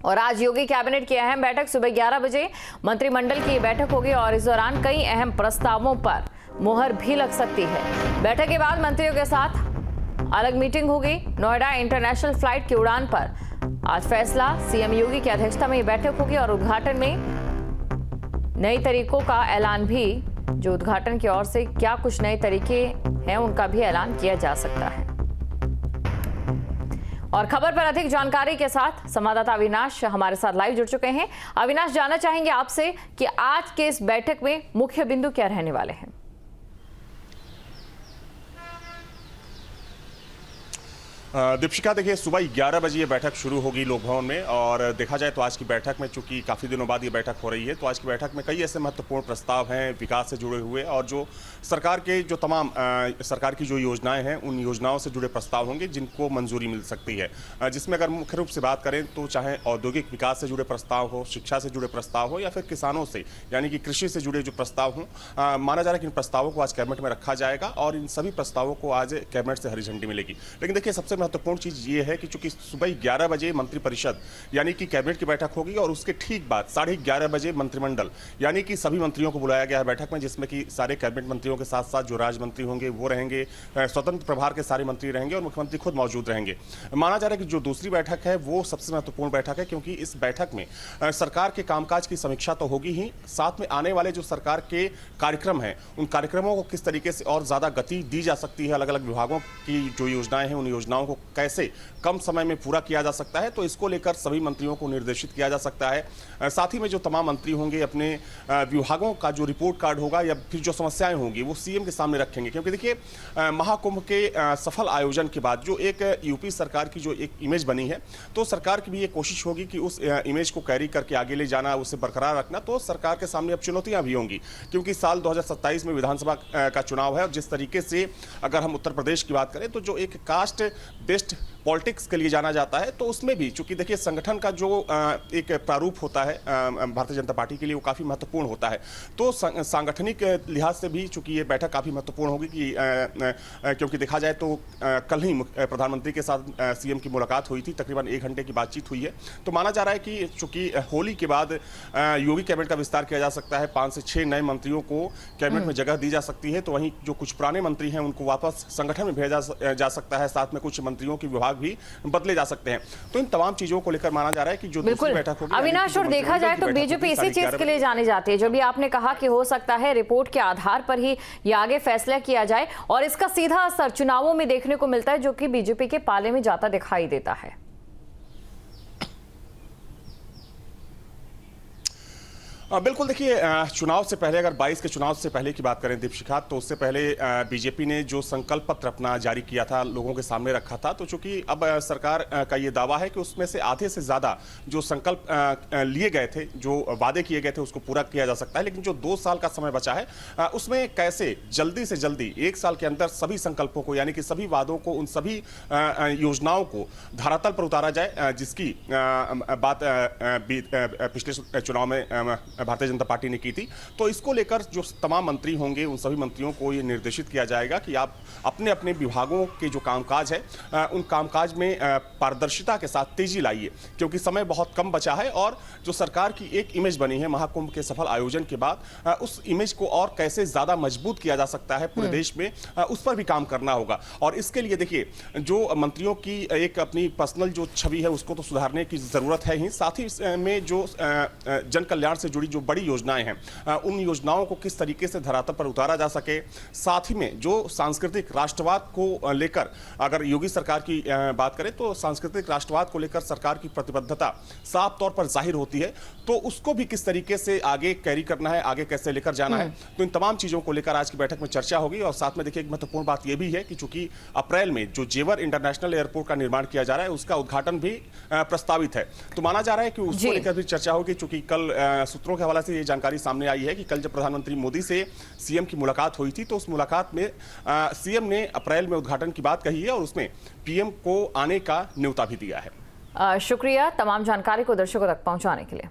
और आज योगी कैबिनेट की अहम बैठक सुबह 11 बजे मंत्रिमंडल की बैठक होगी और इस दौरान कई अहम प्रस्तावों पर मुहर भी लग सकती है। बैठक के बाद मंत्रियों के साथ अलग मीटिंग होगी। नोएडा इंटरनेशनल फ्लाइट की उड़ान पर आज फैसला। सीएम योगी की अध्यक्षता में बैठक होगी और उद्घाटन में नए तरीकों का ऐलान भी, जो उद्घाटन की ओर से क्या कुछ नए तरीके हैं उनका भी ऐलान किया जा सकता है। और खबर पर अधिक जानकारी के साथ संवाददाता अविनाश हमारे साथ लाइव जुड़ चुके हैं। अविनाश, जानना चाहेंगे आपसे कि आज के इस बैठक में मुख्य बिंदु क्या रहने वाले हैं? दीपिका, देखिए सुबह 11 बजे ये बैठक शुरू होगी लोक भवन में। और देखा जाए तो आज की बैठक में, चूंकि काफ़ी दिनों बाद ये बैठक हो रही है, तो आज की बैठक में कई ऐसे महत्वपूर्ण प्रस्ताव हैं विकास से जुड़े हुए, और जो सरकार के जो तमाम सरकार की जो योजनाएं हैं उन योजनाओं से जुड़े प्रस्ताव होंगे जिनको मंजूरी मिल सकती है। जिसमें अगर मुख्य रूप से बात करें तो चाहे औद्योगिक विकास से जुड़े प्रस्ताव हो, शिक्षा से जुड़े प्रस्ताव हो, या फिर किसानों से यानी कि कृषि से जुड़े जो प्रस्ताव हों, माना जा रहा है कि इन प्रस्तावों को आज कैबिनेट में रखा जाएगा और इन सभी प्रस्तावों को आज कैबिनेट से हरी झंडी मिलेगी। लेकिन देखिए सबसे महत्वपूर्ण चीज ये है कि चूंकि सुबह 11 बजे मंत्रिपरिषद यानी कि कैबिनेट की बैठक होगी और उसके ठीक बाद 11:30 बजे मंत्रिमंडल यानी कि सभी मंत्रियों को बुलाया गया है बैठक में, जिसमें कि सारे कैबिनेट मंत्रियों के साथ साथ जो राज्य मंत्री होंगे वो रहेंगे, स्वतंत्र प्रभार के सारे मंत्री रहेंगे और मुख्यमंत्री खुद मौजूद रहेंगे। माना जा रहा है कि जो दूसरी बैठक है वो सबसे महत्वपूर्ण बैठक है, क्योंकि इस बैठक में सरकार के कामकाज की समीक्षा तो होगी ही, साथ में आने वाले जो सरकार के कार्यक्रम हैं उन कार्यक्रमों को किस तरीके से और ज्यादा गति दी जा सकती है, अलग अलग विभागों की जो योजनाएं हैं उन योजनाओं को कैसे कम समय में पूरा किया जा सकता है, तो इसको लेकर सभी मंत्रियों को निर्देशित किया जा सकता है। साथ ही में जो तमाम मंत्री होंगे अपने विभागों का जो रिपोर्ट कार्ड होगा या फिर जो समस्याएं होंगी वो सीएम के सामने रखेंगे। क्योंकि देखिए महाकुंभ के सफल आयोजन के बाद जो एक यूपी सरकार की जो एक इमेज बनी है, तो सरकार की भी ये कोशिश होगी कि उस इमेज को कैरी करके आगे ले जाना, उसे बरकरार रखना। तो सरकार के सामने अब चुनौतियां भी होंगी, क्योंकि साल 2027 में विधानसभा का चुनाव है और जिस तरीके से अगर हम उत्तर प्रदेश की बात करें तो जो एक कास्ट बेस्ड पॉलिटिक्स के लिए जाना जाता है, तो उसमें भी चूंकि देखिए संगठन का जो एक प्रारूप होता है भारतीय जनता पार्टी के लिए वो काफ़ी महत्वपूर्ण होता है। तो सांगठनिक लिहाज से भी चूंकि ये बैठक काफ़ी महत्वपूर्ण होगी कि क्योंकि देखा जाए तो कल ही प्रधानमंत्री के साथ सीएम की मुलाकात हुई थी, तकरीबन 1 घंटे की बातचीत हुई है। तो माना जा रहा है कि चूंकि होली के बाद योगी कैबिनेट का विस्तार किया जा सकता है, 5 से 6 नए मंत्रियों को कैबिनेट में जगह दी जा सकती है, तो वहीं जो कुछ पुराने मंत्री हैं उनको वापस संगठन में भेजा जा सकता है, साथ में कुछ मंत्रियों के विभाग भी बदले जा सकते हैं। तो इन तमाम चीजों को लेकर माना जा रहा है कि जो दूसरी बैठक होगी। अविनाश, और देखा जाए तो बीजेपी इसी चीज के लिए जानी जाती है, जो भी आपने कहा कि हो सकता है रिपोर्ट के आधार पर ही ये आगे फैसला किया जाए और इसका सीधा असर चुनावों में देखने को मिलता है, जो कि बीजेपी के पाले में जाता दिखाई देता है। बिल्कुल, देखिए चुनाव से पहले, अगर 22 के चुनाव से पहले की बात करें दीपशिखा, तो उससे पहले बीजेपी ने जो संकल्प पत्र अपना जारी किया था, लोगों के सामने रखा था, तो चूंकि अब सरकार का ये दावा है कि उसमें से आधे से ज़्यादा जो संकल्प लिए गए थे, जो वादे किए गए थे, उसको पूरा किया जा सकता है। लेकिन जो 2 साल का समय बचा है उसमें कैसे जल्दी से जल्दी 1 साल के अंदर सभी संकल्पों को यानी कि सभी वादों को, उन सभी योजनाओं को धरातल पर उतारा जाए, जिसकी बात पिछले चुनाव में भारतीय जनता पार्टी ने की थी। तो इसको लेकर जो तमाम मंत्री होंगे उन सभी मंत्रियों को ये निर्देशित किया जाएगा कि आप अपने अपने विभागों के जो कामकाज है उन कामकाज में पारदर्शिता के साथ तेजी लाइए, क्योंकि समय बहुत कम बचा है और जो सरकार की एक इमेज बनी है महाकुंभ के सफल आयोजन के बाद, उस इमेज को और कैसे ज्यादा मजबूत किया जा सकता है पूरे देश में, उस पर भी काम करना होगा। और इसके लिए देखिए जो मंत्रियों की एक अपनी पर्सनल जो छवि है उसको तो सुधारने की जरूरत है ही, साथ ही में जो जन कल्याण से जुड़ी जो बड़ी योजनाएं हैं उन योजनाओं को किस तरीके से धरातल पर उतारा जा सके। साथ ही में जो सांस्कृतिक राष्ट्रवाद को लेकर अगर योगी सरकार की बात करें तो सांस्कृतिक राष्ट्रवाद को लेकर सरकार की प्रतिबद्धता साफ तौर पर जाहिर होती है, तो उसको भी किस तरीके से आगे कैरी करना है, आगे कैसे लेकर जाना है, तो इन तमाम चीजों को लेकर आज की बैठक में चर्चा होगी। और साथ में देखिए एक महत्वपूर्ण बात यह भी है कि चूंकि अप्रैल में जो जेवर इंटरनेशनल एयरपोर्ट का निर्माण किया जा रहा है उसका उद्घाटन भी प्रस्तावित है, तो माना जा रहा है कि उसको लेकर भी चर्चा होगी। चूंकि कल सूत्रों के हवाले से ये जानकारी सामने आई है कि कल जब प्रधानमंत्री मोदी से सीएम की मुलाकात हुई थी, तो उस मुलाकात में सीएम ने अप्रैल में उद्घाटन की बात कही है और उसमें पीएम को आने का न्योता भी दिया है। शुक्रिया तमाम जानकारी को दर्शकों तक पहुंचाने के लिए।